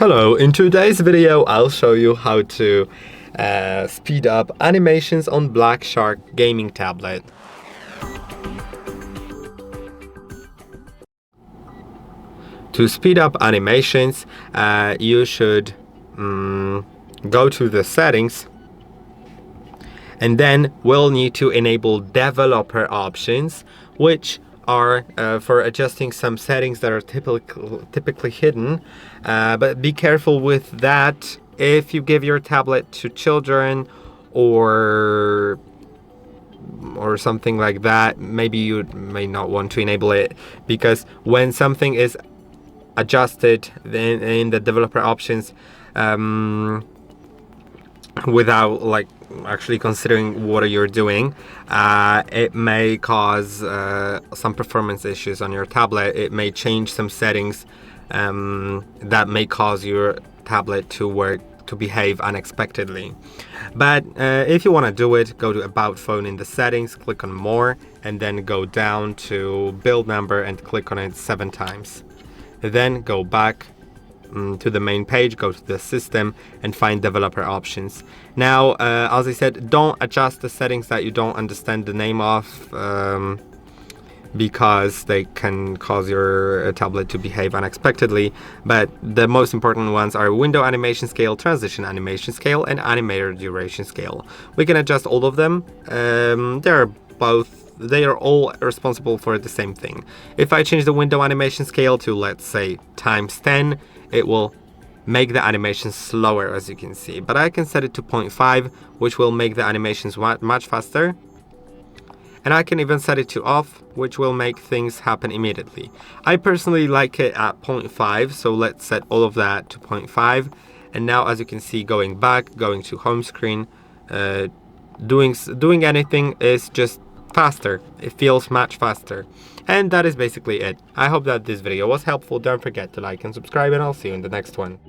Hello, in today's video I'll show you how to speed up animations on Black Shark gaming tablet. To speed up animations, you should go to the settings, and then we'll need to enable developer options, which are for adjusting some settings that are typically hidden, but be careful with that. If you give your tablet to children or something like that, maybe you may not want to enable it, because when something is adjusted in the developer options without actually considering what you're doing, it may cause some performance issues on your tablet. It may change some settings that may cause your tablet to behave unexpectedly. But if you want to do it, go to About Phone in the settings, click on More, and then go down to Build Number and click on it 7 times. Then go back to the main page, go to the system and find developer options. Now, as I said, don't adjust the settings that you don't understand the name of, because they can cause your tablet to behave unexpectedly. But the most important ones are window animation scale, transition animation scale, and animator duration scale. We can adjust all of them. They are all responsible for the same thing. If I change the window animation scale to, let's say, ×10, it will make the animation slower, as you can see. But I can set it to 0.5, which will make the animations much faster. And I can even set it to off, which will make things happen immediately. I personally like it at 0.5, so let's set all of that to 0.5. And now, as you can see, going back, going to home screen, doing anything is just faster. It feels much faster. And that is basically it. I hope that this video was helpful. Don't forget to like and subscribe, and I'll see you in the next one.